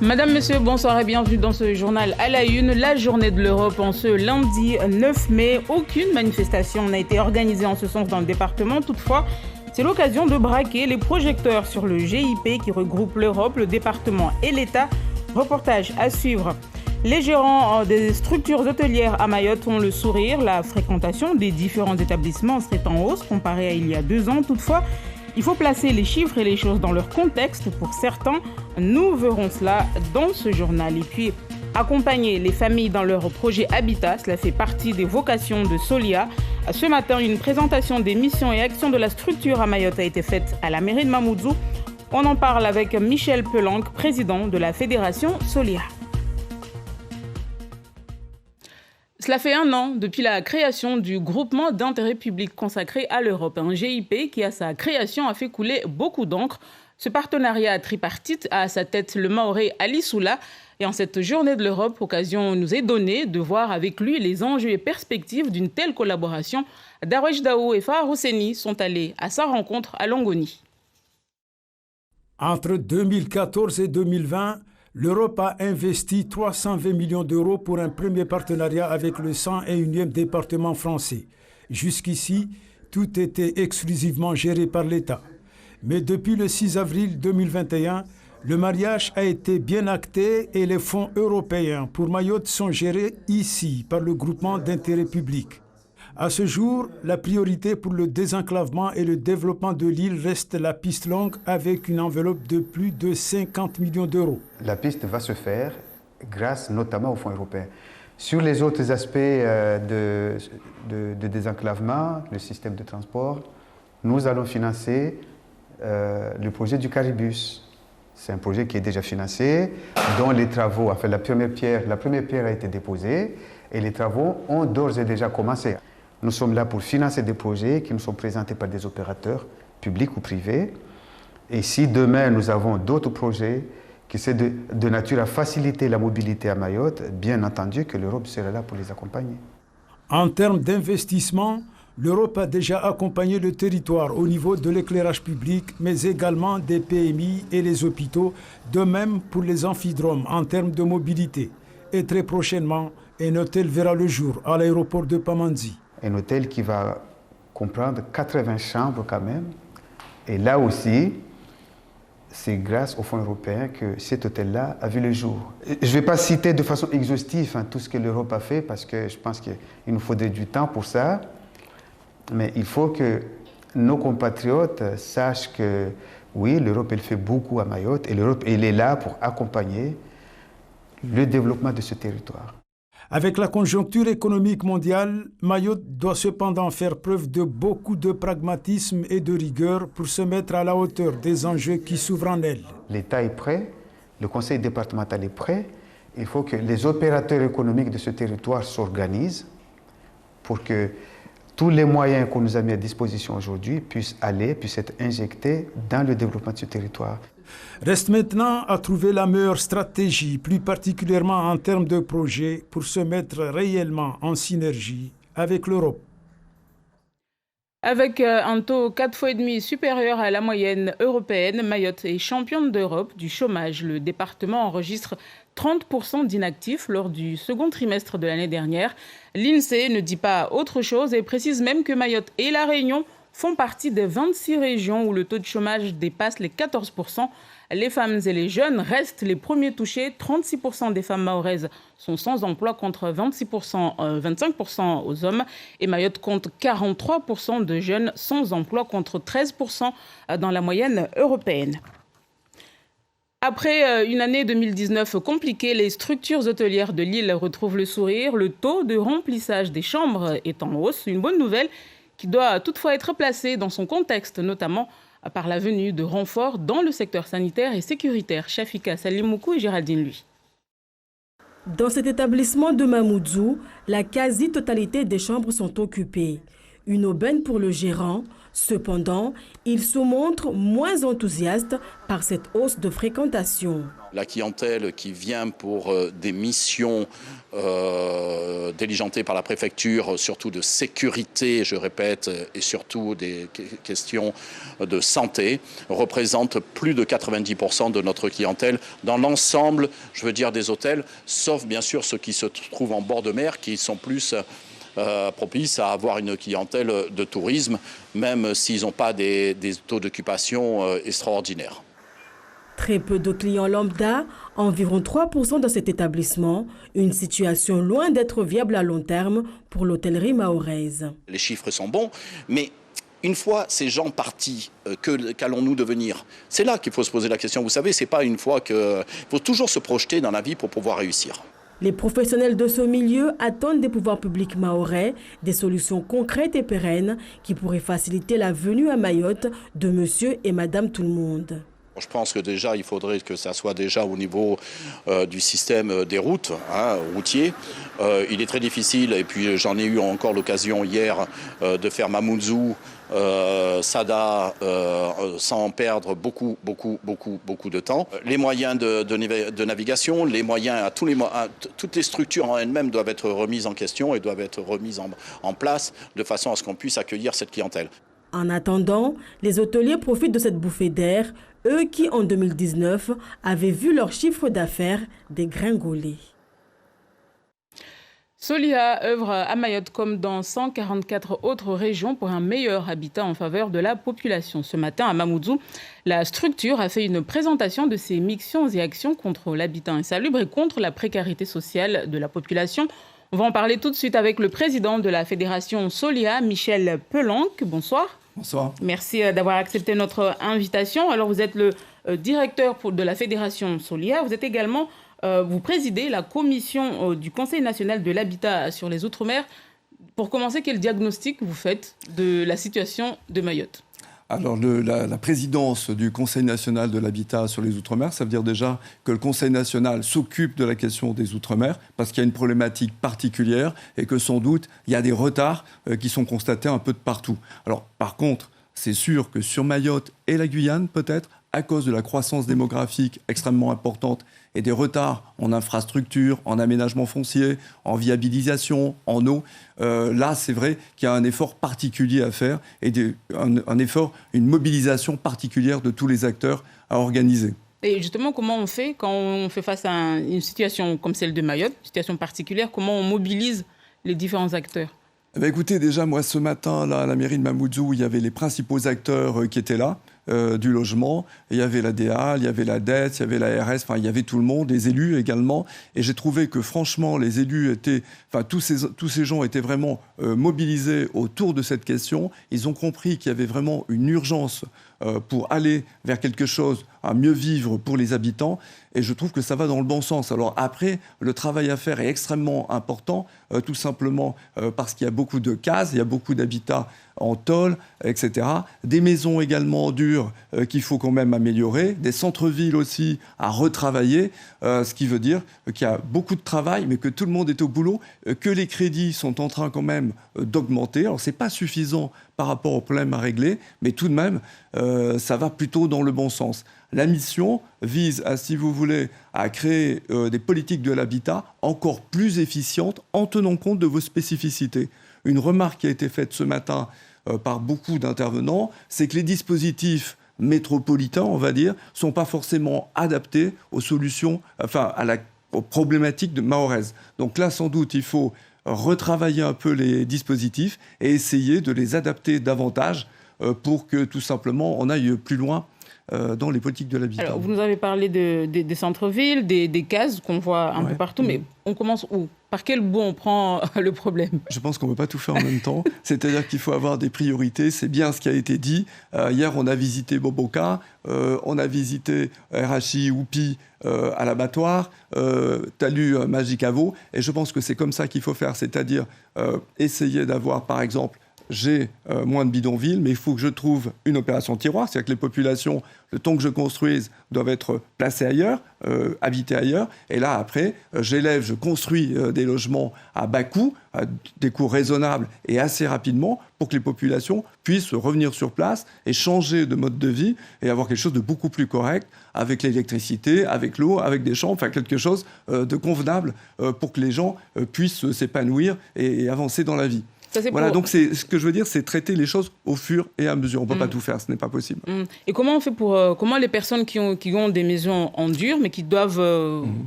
Madame, Monsieur, bonsoir et bienvenue dans ce journal à la une. La journée de l'Europe en ce lundi 9 mai. Aucune manifestation n'a été organisée en ce sens dans le département. Toutefois, c'est l'occasion de braquer les projecteurs sur le GIP qui regroupe l'Europe, le département et l'État. Reportage à suivre. Les gérants des structures hôtelières à Mayotte ont le sourire. La fréquentation des différents établissements serait en hausse comparée à il y a 2 ans. Toutefois, il faut placer les chiffres et les choses dans leur contexte. Pour certains, nous verrons cela dans ce journal. Et puis, accompagner les familles dans leur projet Habitat, cela fait partie des vocations de Solia. Ce matin, une présentation des missions et actions de la structure à Mayotte a été faite à la mairie de Mamoudzou. On en parle avec Michel Pelanc, président de la fédération Solia. Cela fait 1 an depuis la création du groupement d'intérêt public consacré à l'Europe, un GIP qui, à sa création, a fait couler beaucoup d'encre. Ce partenariat tripartite a à sa tête le Mahorais Ali Soula. Et en cette journée de l'Europe, occasion nous est donnée de voir avec lui les enjeux et perspectives d'une telle collaboration. Darwesh Daou et Farah Housseni sont allés à sa rencontre à Longoni. Entre 2014 et 2020, l'Europe a investi 320 millions d'euros pour un premier partenariat avec le 101e département français. Jusqu'ici, tout était exclusivement géré par l'État. Mais depuis le 6 avril 2021, le mariage a été bien acté et les fonds européens pour Mayotte sont gérés ici par le groupement d'intérêt public. À ce jour, la priorité pour le désenclavement et le développement de l'île reste la piste longue avec une enveloppe de plus de 50 millions d'euros. La piste va se faire grâce notamment aux fonds européens. Sur les autres aspects de désenclavement, le système de transport, nous allons financer le projet du Caribus. C'est un projet qui est déjà financé, dont les travaux, enfin la première pierre a été déposée et les travaux ont d'ores et déjà commencé. Nous sommes là pour financer des projets qui nous sont présentés par des opérateurs publics ou privés. Et si demain nous avons d'autres projets qui sont de nature à faciliter la mobilité à Mayotte, bien entendu que l'Europe sera là pour les accompagner. En termes d'investissement, l'Europe a déjà accompagné le territoire au niveau de l'éclairage public, mais également des PMI et les hôpitaux, de même pour les amphidromes en termes de mobilité. Et très prochainement, un hôtel verra le jour à l'aéroport de Pamandzi. Un hôtel qui va comprendre 80 chambres quand même. Et là aussi, c'est grâce aux fonds européens que cet hôtel-là a vu le jour. Je ne vais pas citer de façon exhaustive tout ce que l'Europe a fait parce que je pense qu'il nous faudrait du temps pour ça. Mais il faut que nos compatriotes sachent que oui, l'Europe elle fait beaucoup à Mayotte et l'Europe elle est là pour accompagner le développement de ce territoire. Avec la conjoncture économique mondiale, Mayotte doit cependant faire preuve de beaucoup de pragmatisme et de rigueur pour se mettre à la hauteur des enjeux qui s'ouvrent en elle. L'État est prêt, le conseil départemental est prêt. Il faut que les opérateurs économiques de ce territoire s'organisent pour que tous les moyens qu'on nous a mis à disposition aujourd'hui puissent être injectés dans le développement de ce territoire. Reste maintenant à trouver la meilleure stratégie, plus particulièrement en termes de projets, pour se mettre réellement en synergie avec l'Europe. Avec un taux 4,5 fois supérieur à la moyenne européenne, Mayotte est championne d'Europe du chômage. Le département enregistre 30% d'inactifs lors du second trimestre de l'année dernière. L'INSEE ne dit pas autre chose et précise même que Mayotte et La Réunion font partie des 26 régions où le taux de chômage dépasse les 14%. Les femmes et les jeunes restent les premiers touchés. 36% des femmes mahoraises sont sans emploi contre 25% aux hommes. Et Mayotte compte 43% de jeunes sans emploi contre 13% dans la moyenne européenne. Après une année 2019 compliquée, les structures hôtelières de l'île retrouvent le sourire. Le taux de remplissage des chambres est en hausse. Une bonne nouvelle qui doit toutefois être placée dans son contexte, notamment par la venue de renforts dans le secteur sanitaire et sécuritaire. Shafika Salimoukou et Géraldine Lui. Dans cet établissement de Mamoudzou, la quasi-totalité des chambres sont occupées. Une aubaine pour le gérant. Cependant, il se montre moins enthousiaste par cette hausse de fréquentation. La clientèle qui vient pour des missions diligentées par la préfecture, surtout de sécurité, je répète, et surtout des questions de santé, représente plus de 90% de notre clientèle dans l'ensemble, je veux dire, des hôtels, sauf bien sûr ceux qui se trouvent en bord de mer, qui sont plus propices à avoir une clientèle de tourisme, même s'ils n'ont pas des taux d'occupation extraordinaires. Très peu de clients lambda, environ 3% dans cet établissement, une situation loin d'être viable à long terme pour l'hôtellerie mahoraise. Les chiffres sont bons, mais une fois ces gens partis, qu'allons-nous devenir? C'est là qu'il faut se poser la question. Vous savez, c'est pas une fois que... Il faut toujours se projeter dans la vie pour pouvoir réussir. Les professionnels de ce milieu attendent des pouvoirs publics mahorais des solutions concrètes et pérennes qui pourraient faciliter la venue à Mayotte de monsieur et madame tout le monde. Je pense que déjà, il faudrait que ça soit déjà au niveau du système des routes, routiers. Il est très difficile, et puis j'en ai eu encore l'occasion hier de faire Mamoudzou, Sada, sans perdre beaucoup de temps. Les moyens de navigation, les moyens toutes les structures en elles-mêmes doivent être remises en question et doivent être remises en place de façon à ce qu'on puisse accueillir cette clientèle. En attendant, les hôteliers profitent de cette bouffée d'air, eux qui, en 2019, avaient vu leur chiffre d'affaires dégringoler. Solia œuvre à Mayotte comme dans 144 autres régions pour un meilleur habitat en faveur de la population. Ce matin, à Mamoudzou, la structure a fait une présentation de ses missions et actions contre l'habitat insalubre et contre la précarité sociale de la population. On va en parler tout de suite avec le président de la fédération Solia, Michel Pelanque. Bonsoir. Bonsoir. Merci d'avoir accepté notre invitation. Alors, vous êtes le directeur de la fédération Solia. Vous êtes également, vous présidez la commission du Conseil national de l'habitat sur les Outre-mer. Pour commencer, quel diagnostic vous faites de la situation de Mayotte ? Alors, la présidence du Conseil national de l'habitat sur les Outre-mer, ça veut dire déjà que le Conseil national s'occupe de la question des Outre-mer parce qu'il y a une problématique particulière et que sans doute, il y a des retards qui sont constatés un peu de partout. Alors, par contre, c'est sûr que sur Mayotte et la Guyane, peut-être, à cause de la croissance démographique extrêmement importante et des retards en infrastructure, en aménagement foncier, en viabilisation, en eau, là, c'est vrai qu'il y a un effort particulier à faire et un effort, une mobilisation particulière de tous les acteurs à organiser. Et justement, comment on fait quand on fait face à une situation comme celle de Mayotte, une situation particulière, comment on mobilise les différents acteurs ? Écoutez, déjà, moi, ce matin, là, à la mairie de Mamoudzou, il y avait les principaux acteurs qui étaient là. Du logement, il y avait la DA, il y avait la DET, il y avait la RS, enfin il y avait tout le monde, les élus également, et j'ai trouvé que franchement les élus étaient, enfin tous ces gens étaient vraiment mobilisés autour de cette question. Ils ont compris qu'il y avait vraiment une urgence pour aller vers quelque chose à mieux vivre pour les habitants, et je trouve que ça va dans le bon sens. Alors après, le travail à faire est extrêmement important, tout simplement parce qu'il y a beaucoup de cases, il y a beaucoup d'habitats en tôle, etc. Des maisons également dures qu'il faut quand même améliorer, des centres-villes aussi à retravailler, ce qui veut dire qu'il y a beaucoup de travail, mais que tout le monde est au boulot, que les crédits sont en train quand même d'augmenter. Alors c'est pas suffisant par rapport aux problèmes à régler, mais tout de même, ça va plutôt dans le bon sens. La mission vise à, si vous voulez, à créer des politiques de l'habitat encore plus efficientes en tenant compte de vos spécificités. Une remarque qui a été faite ce matin par beaucoup d'intervenants, c'est que les dispositifs métropolitains, on va dire, ne sont pas forcément adaptés aux solutions, enfin, aux problématiques de mahoraises. Donc là, sans doute, il faut retravailler un peu les dispositifs et essayer de les adapter davantage pour que, tout simplement, on aille plus loin dans les politiques de l'habitat. Alors, vous nous avez parlé des centres-villes, des cases qu'on voit un peu partout, mais on commence où ? Par quel bout on prend le problème ? Je pense qu'on ne peut pas tout faire en même temps. C'est-à-dire qu'il faut avoir des priorités. C'est bien ce qui a été dit. Hier, on a visité Boboka, on a visité RHI, Oupi à l'abattoir, Talus, Magicavo. Et je pense que c'est comme ça qu'il faut faire. C'est-à-dire essayer d'avoir, par exemple, j'ai moins de bidonvilles, mais il faut que je trouve une opération tiroir, c'est-à-dire que les populations, le temps que je construise, doivent être placées ailleurs, habitées ailleurs. Et là, après, je construis des logements à bas coût, à des coûts raisonnables et assez rapidement, pour que les populations puissent revenir sur place et changer de mode de vie et avoir quelque chose de beaucoup plus correct avec l'électricité, avec l'eau, avec des champs, enfin quelque chose de convenable pour que les gens puissent s'épanouir et avancer dans la vie. Voilà, donc ce que je veux dire, c'est traiter les choses au fur et à mesure. On ne peut pas tout faire, ce n'est pas possible. Et comment on fait comment les personnes qui ont des maisons en dur, mais qui doivent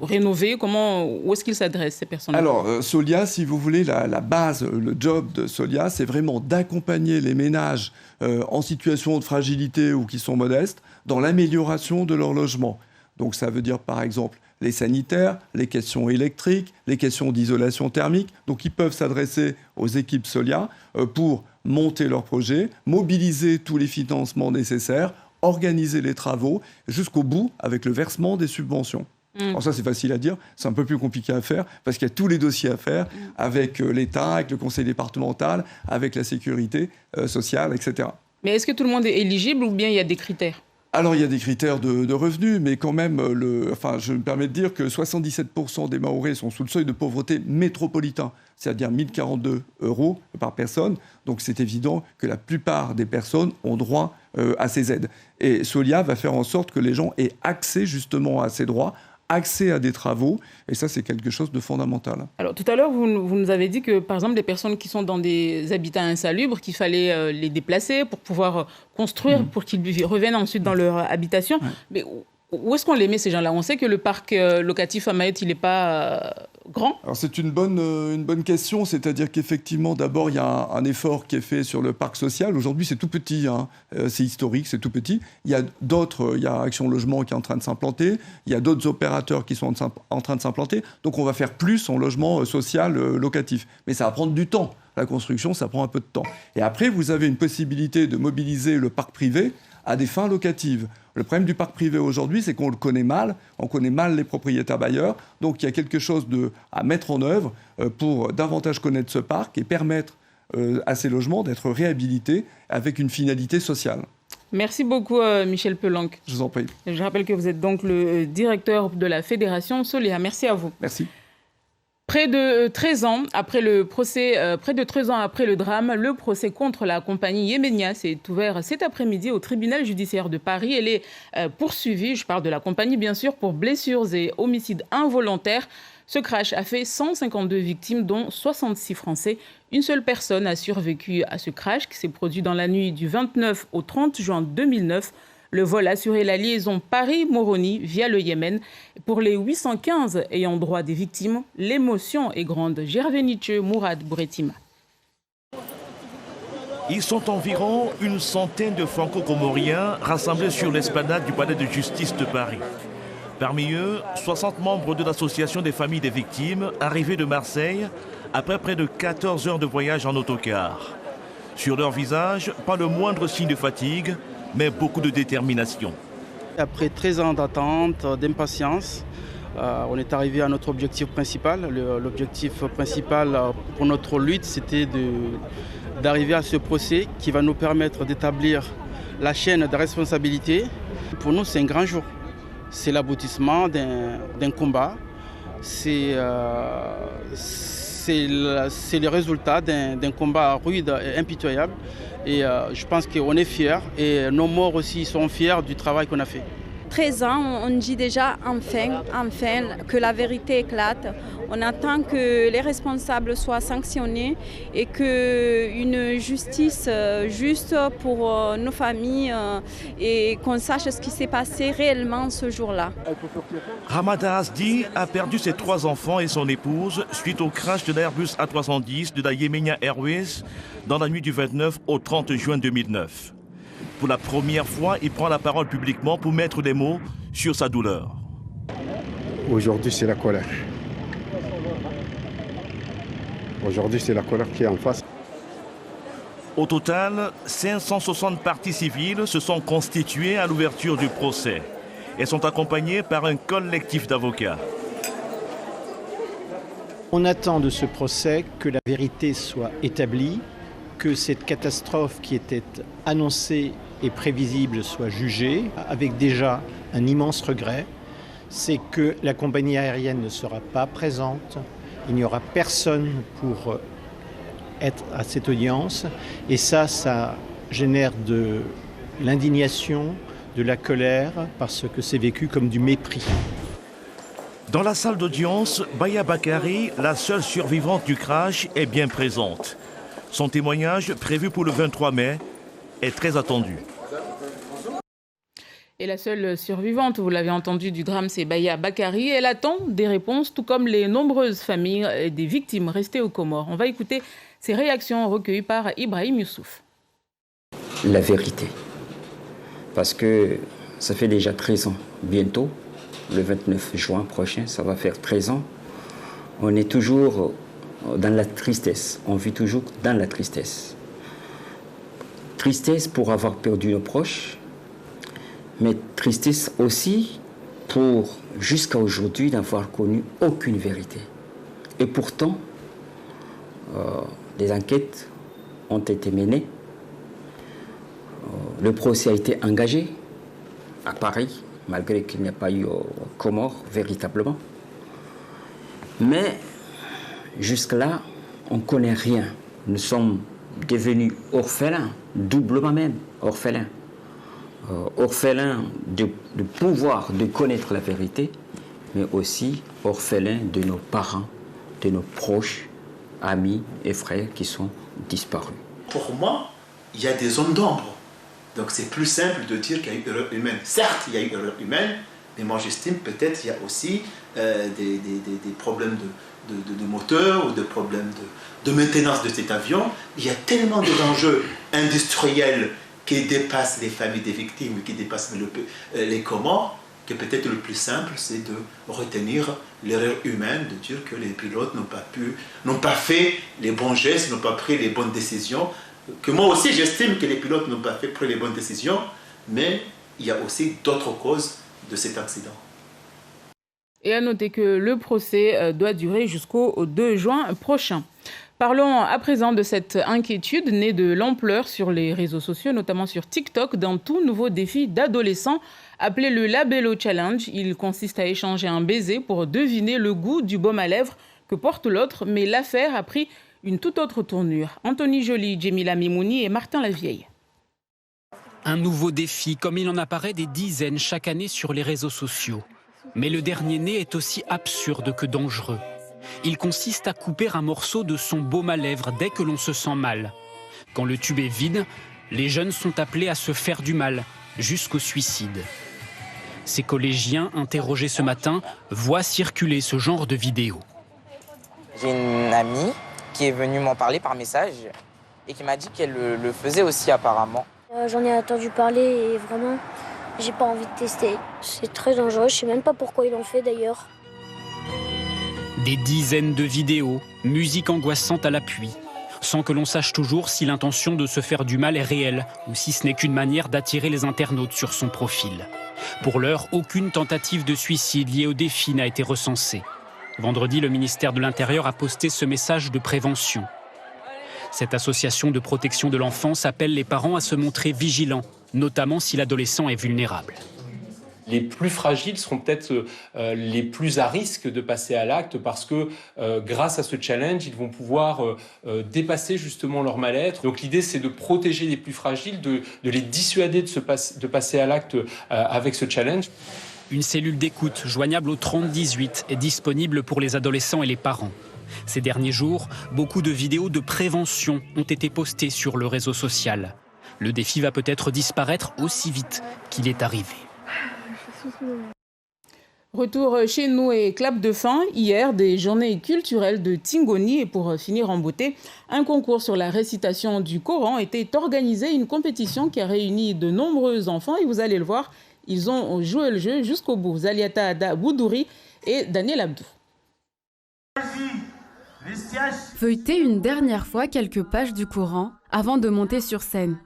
rénover, où est-ce qu'ils s'adressent, ces personnes-là? Alors, Solia, si vous voulez, la base, le job de Solia, c'est vraiment d'accompagner les ménages en situation de fragilité ou qui sont modestes dans l'amélioration de leur logement. Donc ça veut dire, par exemple, les sanitaires, les questions électriques, les questions d'isolation thermique. Donc, ils peuvent s'adresser aux équipes Solia pour monter leur projet, mobiliser tous les financements nécessaires, organiser les travaux jusqu'au bout avec le versement des subventions. Alors ça, c'est facile à dire, c'est un peu plus compliqué à faire parce qu'il y a tous les dossiers à faire avec l'État, avec le conseil départemental, avec la sécurité sociale, etc. Mais est-ce que tout le monde est éligible ou bien il y a des critères ? Alors, il y a des critères de revenus, mais quand même, je me permets de dire que 77% des Mahorais sont sous le seuil de pauvreté métropolitain, c'est-à-dire 1 042 € par personne. Donc, c'est évident que la plupart des personnes ont droit à ces aides. Et Solia va faire en sorte que les gens aient accès justement à ces droits, accès à des travaux, et ça, c'est quelque chose de fondamental. Alors, tout à l'heure, vous nous avez dit que, par exemple, des personnes qui sont dans des habitats insalubres, qu'il fallait les déplacer pour pouvoir construire, pour qu'ils reviennent ensuite dans leur habitation. Mais où est-ce qu'on les met, ces gens-là? On sait que le parc locatif à Mayotte, il n'est pas grand. Alors, c'est une bonne question. C'est-à-dire qu'effectivement, d'abord, il y a un effort qui est fait sur le parc social. Aujourd'hui, c'est tout petit. C'est historique, c'est tout petit. Il y a Action Logement qui est en train de s'implanter. Il y a d'autres opérateurs qui sont en train de s'implanter. Donc, on va faire plus en logement social locatif. Mais ça va prendre du temps. La construction, ça prend un peu de temps. Et après, vous avez une possibilité de mobiliser le parc privé à des fins locatives. Le problème du parc privé aujourd'hui, c'est qu'on le connaît mal, on connaît mal les propriétaires bailleurs, donc il y a quelque chose à mettre en œuvre pour davantage connaître ce parc et permettre à ces logements d'être réhabilités avec une finalité sociale. Merci beaucoup Michel Pelanc. Je vous en prie. Je rappelle que vous êtes donc le directeur de la Fédération Solia. Merci à vous. Merci. Près de 13 ans après le drame, le procès contre la compagnie Yemenia s'est ouvert cet après-midi au tribunal judiciaire de Paris. Elle est poursuivie, je parle de la compagnie bien sûr, pour blessures et homicides involontaires. Ce crash a fait 152 victimes, dont 66 Français. Une seule personne a survécu à ce crash qui s'est produit dans la nuit du 29 au 30 juin 2009. Le vol assurait la liaison Paris-Moroni via le Yémen. Pour les 815 ayant droit des victimes, l'émotion est grande. Gervais Nietzsche, Mourad Bouretima. Ils sont environ une centaine de franco-comoriens rassemblés sur l'esplanade du palais de justice de Paris. Parmi eux, 60 membres de l'association des familles des victimes arrivés de Marseille après près de 14 heures de voyage en autocar. Sur leur visage, pas le moindre signe de fatigue, mais beaucoup de détermination. Après 13 ans d'attente, d'impatience, on est arrivé à notre objectif principal. L'objectif principal pour notre lutte, c'était d'arriver à ce procès qui va nous permettre d'établir la chaîne de responsabilité. Pour nous, c'est un grand jour. C'est l'aboutissement d'un combat. C'est le résultat d'un combat rude et impitoyable. Et je pense qu'on est fiers et nos morts aussi sont fiers du travail qu'on a fait. 13 ans, on dit déjà enfin que la vérité éclate. On attend que les responsables soient sanctionnés et qu'une justice juste pour nos familles et qu'on sache ce qui s'est passé réellement ce jour-là. Ramada Asdi a perdu ses 3 enfants et son épouse suite au crash de l'Airbus A310 de la Yemenia Airways dans la nuit du 29 au 30 juin 2009. Pour la première fois, il prend la parole publiquement pour mettre des mots sur sa douleur. Aujourd'hui, c'est la colère. Aujourd'hui, c'est la colère qui est en face. Au total, 560 parties civiles se sont constituées à l'ouverture du procès. Elles sont accompagnées par un collectif d'avocats. On attend de ce procès que la vérité soit établie, que cette catastrophe qui était annoncée et prévisible soit jugée, avec déjà un immense regret, c'est que la compagnie aérienne ne sera pas présente, il n'y aura personne pour être à cette audience, et ça génère de l'indignation, de la colère, parce que c'est vécu comme du mépris. Dans la salle d'audience, Baya Bakari, la seule survivante du crash, est bien présente. Son témoignage, prévu pour le 23 mai, est très attendu. Et la seule survivante, vous l'avez entendu, du drame, c'est Baya Bakari. Elle attend des réponses, tout comme les nombreuses familles des victimes restées aux Comores. On va écouter ces réactions recueillies par Ibrahim Youssouf. La vérité. Parce que ça fait déjà 13 ans, bientôt, le 29 juin prochain, ça va faire 13 ans. On est toujours dans la tristesse, on vit toujours dans la tristesse. Tristesse pour avoir perdu nos proches, mais tristesse aussi pour, jusqu'à aujourd'hui, n'avoir connu aucune vérité. Et pourtant, des enquêtes ont été menées, le procès a été engagé à Paris, malgré qu'il n'y a pas eu aux Comores, véritablement. Mais jusque-là, on ne connaît rien. Nous sommes devenus orphelins, doublement même orphelins. Orphelins de pouvoir de connaître la vérité, mais aussi orphelins de nos parents, de nos proches, amis et frères qui sont disparus. Pour moi, il y a des zones d'ombre. Donc c'est plus simple de dire qu'il y a eu erreur humaine. Certes, il y a eu erreur humaine, mais moi j'estime peut-être qu'il y a aussi des problèmes de moteur ou des problèmes de maintenance de cet avion. Il y a tellement d'enjeux industriels qui dépassent les familles des victimes, qui dépassent les Comores, que peut-être le plus simple, c'est de retenir l'erreur humaine, de dire que les pilotes n'ont pas fait les bons gestes, n'ont pas pris les bonnes décisions. Que moi aussi, j'estime que les pilotes n'ont pas pris les bonnes décisions, mais il y a aussi d'autres causes de cet accident. Et à noter que le procès doit durer jusqu'au 2 juin prochain. Parlons à présent de cette inquiétude née de l'ampleur sur les réseaux sociaux, notamment sur TikTok, d'un tout nouveau défi d'adolescents appelé le Labello Challenge. Il consiste à échanger un baiser pour deviner le goût du baume à lèvres que porte l'autre, mais l'affaire a pris une toute autre tournure. Anthony Joly, Djemila Mimouni et Martin Lavieille. Un nouveau défi, comme il en apparaît des dizaines chaque année sur les réseaux sociaux. Mais le dernier né est aussi absurde que dangereux. Il consiste à couper un morceau de son baume à lèvres dès que l'on se sent mal. Quand le tube est vide, les jeunes sont appelés à se faire du mal, jusqu'au suicide. Ces collégiens, interrogés ce matin, voient circuler ce genre de vidéos. J'ai une amie qui est venue m'en parler par message et qui m'a dit qu'elle le faisait aussi apparemment. J'en ai entendu parler et vraiment, j'ai pas envie de tester. C'est très dangereux, je sais même pas pourquoi ils l'ont fait d'ailleurs. Des dizaines de vidéos, musique angoissante à l'appui, sans que l'on sache toujours si l'intention de se faire du mal est réelle ou si ce n'est qu'une manière d'attirer les internautes sur son profil. Pour l'heure, aucune tentative de suicide liée au défi n'a été recensée. Vendredi, le ministère de l'Intérieur a posté ce message de prévention. Cette association de protection de l'enfance appelle les parents à se montrer vigilants, notamment si l'adolescent est vulnérable. Les plus fragiles seront peut-être les plus à risque de passer à l'acte parce que grâce à ce challenge, ils vont pouvoir dépasser justement leur mal-être. Donc l'idée, c'est de protéger les plus fragiles, de les dissuader de passer à l'acte avec ce challenge. Une cellule d'écoute joignable au 3018 est disponible pour les adolescents et les parents. Ces derniers jours, beaucoup de vidéos de prévention ont été postées sur le réseau social. Le défi va peut-être disparaître aussi vite qu'il est arrivé. Retour chez nous et clap de fin. Hier, des journées culturelles de Tingoni. Et pour finir en beauté, un concours sur la récitation du Coran était organisé. Une compétition qui a réuni de nombreux enfants. Et vous allez le voir, ils ont joué le jeu jusqu'au bout. Zaliata Ada Boudouri et Daniel Abdou. Feuilleter une dernière fois quelques pages du Coran avant de monter sur scène.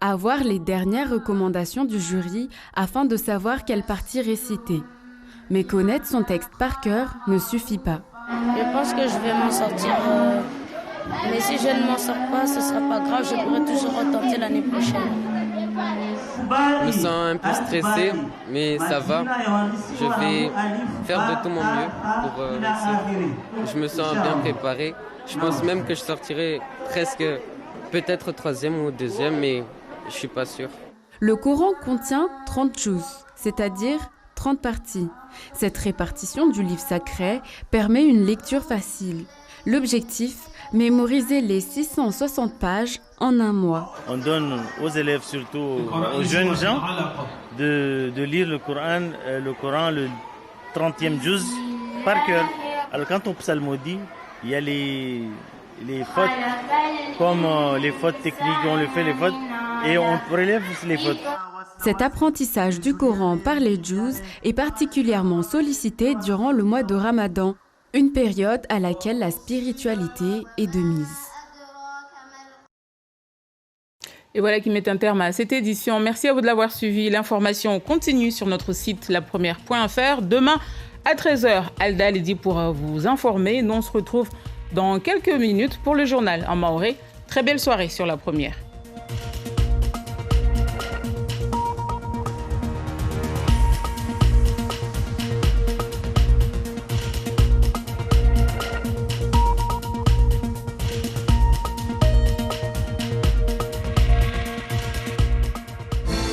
Avoir les dernières recommandations du jury afin de savoir quelle partie réciter. Mais connaître son texte par cœur ne suffit pas. Je pense que je vais m'en sortir Mais si je ne m'en sors pas, ce ne sera pas grave, je pourrai toujours retenter l'année prochaine. Je me sens un peu stressé, mais ça va. Je vais faire de tout mon mieux pour réussir. Je me sens bien préparé. Je pense même que je sortirai presque, peut-être 3e ou 2e, mais je ne suis pas sûr. Le Coran contient 30 juz, c'est-à-dire 30 parties. Cette répartition du livre sacré permet une lecture facile. L'objectif, mémoriser les 660 pages en un mois. On donne aux élèves, surtout aux jeunes gens, de lire le Coran, le 30e juz, par cœur. Alors quand on psalmodie, il y a les fautes, comme les fautes techniques, on le fait les fautes, et on relève les fautes. Cet apprentissage du Coran par les djouz est particulièrement sollicité durant le mois de Ramadan, une période à laquelle la spiritualité est de mise. Et voilà qui met un terme à cette édition. Merci à vous de l'avoir suivi. L'information continue sur notre site lapremière.fr. Demain à 13h, Alda Ledi pourra vous informer. Nous on se retrouve dans quelques minutes pour le journal en maoré. Très belle soirée sur La Première.